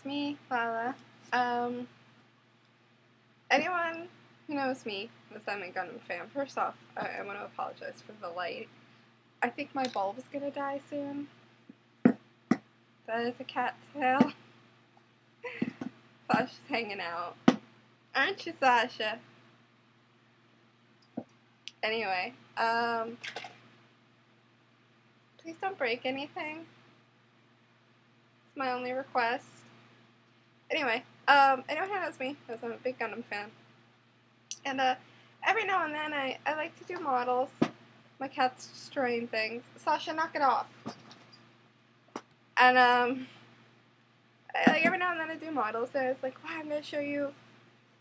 me, Lala. Anyone who knows me knows I'm a Gundam fan. First off, I want to apologize for the light. I think my bulb is gonna die soon. That is a cat's tail. Sasha's hanging out. Aren't you, Sasha? Anyway, please don't break anything. It's my only request. Anyway, anyone who knows me knows I'm a big Gundam fan. And, every now and then I like to do models. My cat's destroying things. Sasha, knock it off. And, every now and then I do models, and it's like, wow, I'm going to show you,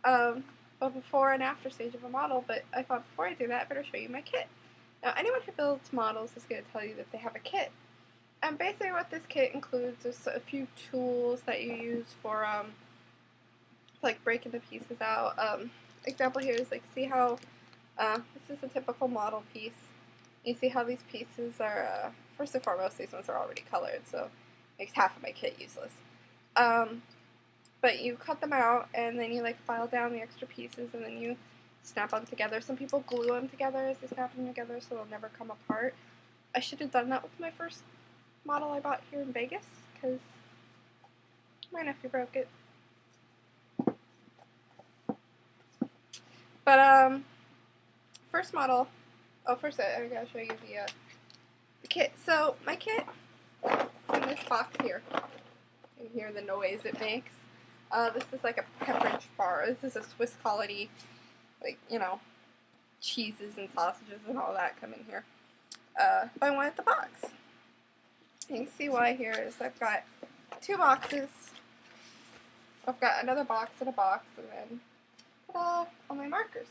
a before and after stage of a model, but I thought before I do that, I better show you my kit. Now, anyone who builds models is going to tell you that they have a kit. And basically what this kit includes is a few tools that you use for, like, breaking the pieces out. Example here is, like, see how, this is a typical model piece. You see how these pieces are, first and foremost, these ones are already colored, so it makes half of my kit useless. But you cut them out, and then you, like, file down the extra pieces, and then you snap them together. Some people glue them together as they snap them together so they'll never come apart. I should have done that with my first model I bought here in Vegas, because my nephew broke it. But, first model, first I gotta show you the kit. So, my kit in this box here. You can hear the noise it makes. This is like a Pepperidge bar. This is a Swiss quality, like, you know, cheeses and sausages and all that come in here. Buy one at the box. You can see why here is I've got 2 boxes. I've got another box and a box, and then all my markers.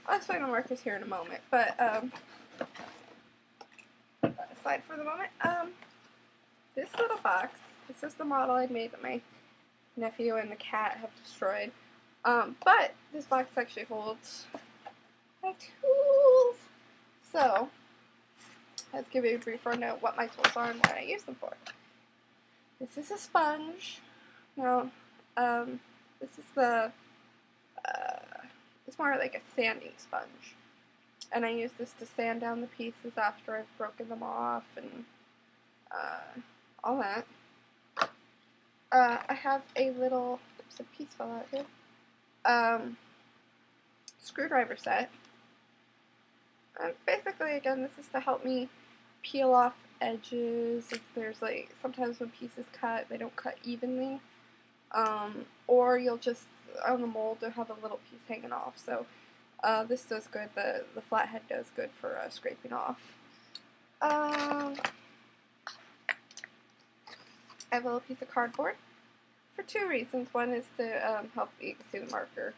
I'll explain the markers here in a moment, but aside for the moment, this little box, this is the model I made that my nephew and the cat have destroyed, but this box actually holds my tools. So, let's give you a brief rundown of what my tools are and what I use them for. This is a sponge. Now, this is it's more like a sanding sponge. And I use this to sand down the pieces after I've broken them off and all that. I have a little, oops, a piece fell out here, screwdriver set. Basically, again, this is to help me peel off edges if there's, like, sometimes when pieces cut, they don't cut evenly. Or you'll just, on the mold, you'll have a little piece hanging off. So, this does good. The flathead does good for scraping off. I have a little piece of cardboard for 2 reasons. One is to help, you can see the marker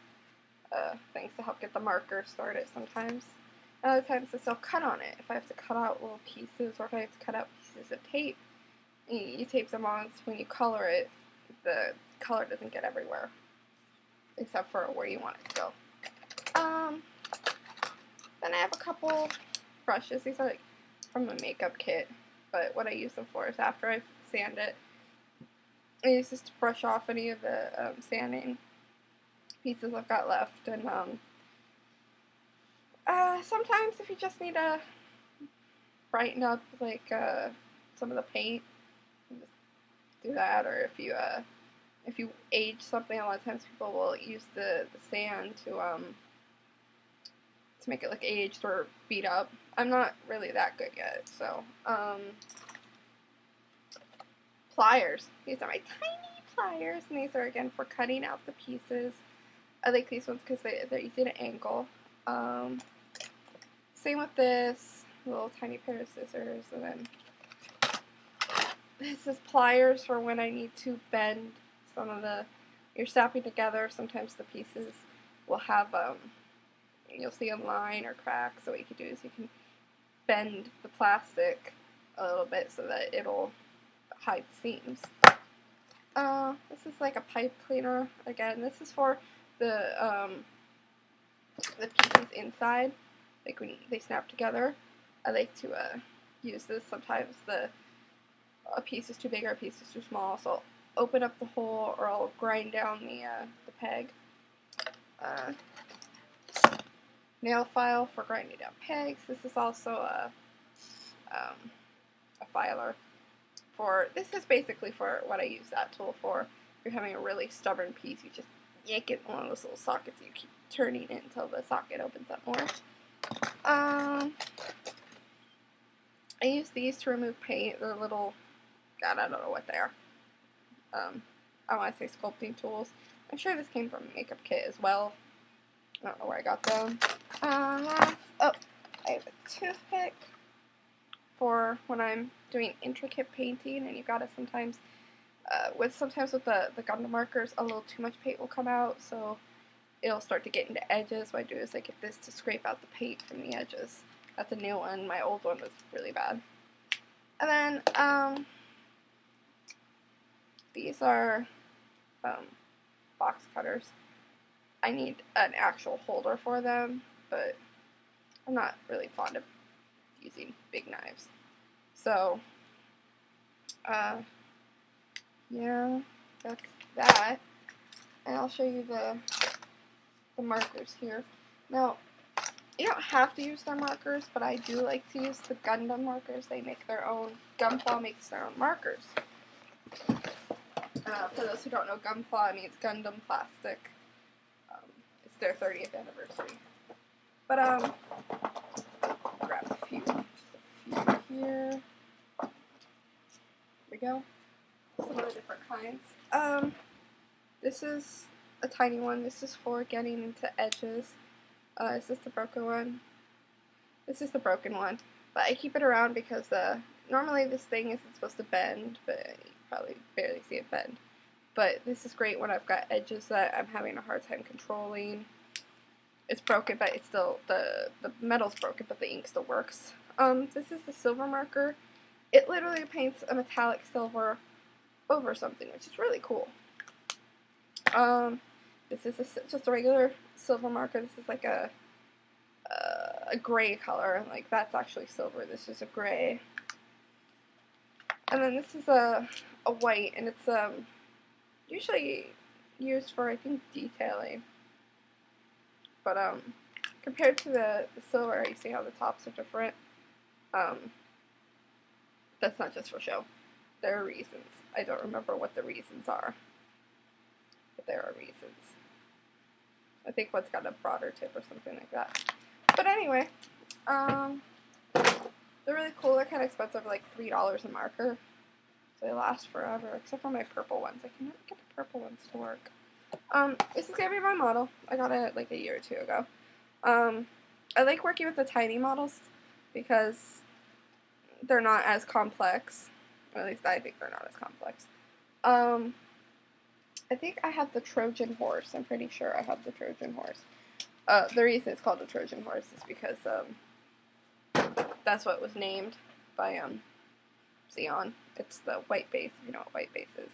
things to help get the marker started sometimes. Other times I'll cut on it. If I have to cut out little pieces, or if I have to cut out pieces of tape, you tape them on, so when you color it, the color doesn't get everywhere, except for where you want it to go. Then I have a couple brushes. These are like from a makeup kit, but what I use them for is after I sand it, I use this to brush off any of the sanding pieces I've got left. And sometimes if you just need to brighten up, like, some of the paint, you just do that. Or if you age something, a lot of times people will use the sand to make it look aged or beat up. I'm not really that good yet, so, pliers. These are my tiny pliers, and these are, again, for cutting out the pieces. I like these ones because they're easy to angle. Same with this, little tiny pair of scissors, and then this is pliers for when I need to bend some of you're snapping together. Sometimes the pieces will have, you'll see a line or crack, so what you can do is you can bend the plastic a little bit so that it'll hide the seams. This is like a pipe cleaner. Again, this is for the pieces inside, like when they snap together. I like to use this. Sometimes a piece is too big or a piece is too small, so open up the hole or I'll grind down the peg. Nail file for grinding down pegs. This is also a filer for, this is basically for what I use that tool for. If you're having a really stubborn piece, you just yank it in one of those little sockets and you keep turning it until the socket opens up more. I use these to remove paint. They're little, God, I don't know what they are. I want to say sculpting tools. I'm sure this came from a makeup kit as well. I don't know where I got them. Oh, I have a toothpick for when I'm doing intricate painting, and you gotta sometimes, with the Gundam markers, a little too much paint will come out, so it'll start to get into edges. What I do is I get this to scrape out the paint from the edges. That's a new one. My old one was really bad. And then, these are box cutters. I need an actual holder for them, but I'm not really fond of using big knives. So, yeah, that's that. And I'll show you the markers here. Now, you don't have to use their markers, but I do like to use the Gundam markers. They make their own, Gunpla makes their own markers. For those who don't know, Gunpla means Gundam Plastic. It's their 30th anniversary. But, grab a few here. There we go. Some of the different kinds. This is a tiny one. This is for getting into edges. Is this the broken one? This is the broken one. But I keep it around because normally this thing isn't supposed to bend, but you probably barely see it bend. But this is great when I've got edges that I'm having a hard time controlling. It's broken, but it's still, the metal's broken, but the ink still works. This is the silver marker. It literally paints a metallic silver over something, which is really cool. This is just a regular silver marker. This is like a gray color. Like, that's actually silver. This is a gray. And then this is a white, and it's usually used for, I think, detailing. But compared to the silver, you see how the tops are different. That's not just for show. There are reasons. I don't remember what the reasons are, but there are reasons. I think one's got a broader tip or something like that. But anyway, they're really cool. They're kind of expensive, like $3 a marker. So they last forever, except for my purple ones. I can never get the purple ones to work. This is gonna be my model. I got it like a year or two ago. I like working with the tiny models because they're not as complex. Or at least I think they're not as complex. I think I have the Trojan horse. I'm pretty sure I have the Trojan horse. The reason it's called the Trojan horse is because that's what it was named by Xeon. It's the white base, if you know what white base is.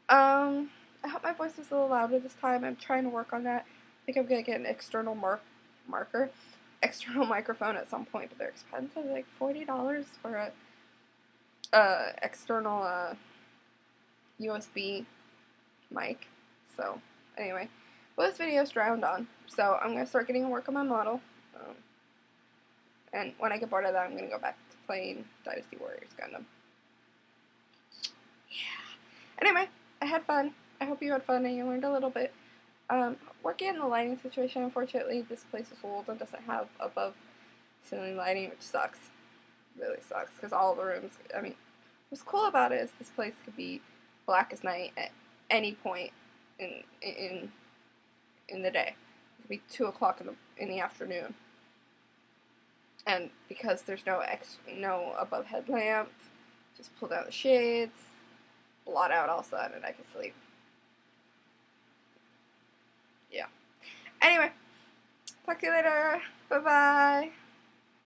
I hope my voice was a little louder this time. I'm trying to work on that. I think I'm going to get an external external microphone at some point, but they're expensive. They're like $40 for a external USB mic. So, anyway. Well, this video's drowned on, so I'm going to start getting to work on my model. And when I get bored of that, I'm going to go back to playing Dynasty Warriors Gundam. Yeah. Anyway, I had fun. I hope you had fun and you learned a little bit. Working in the lighting situation, unfortunately, this place is old and doesn't have above ceiling lighting, which sucks. Really sucks, because all the rooms, I mean, what's cool about it is this place could be black as night at any point in the day. It could be 2 o'clock in the afternoon. And because there's no above headlamp, just pull down the shades, blot out all sun, and I can sleep. Yeah. Anyway, talk to you later. Bye-bye.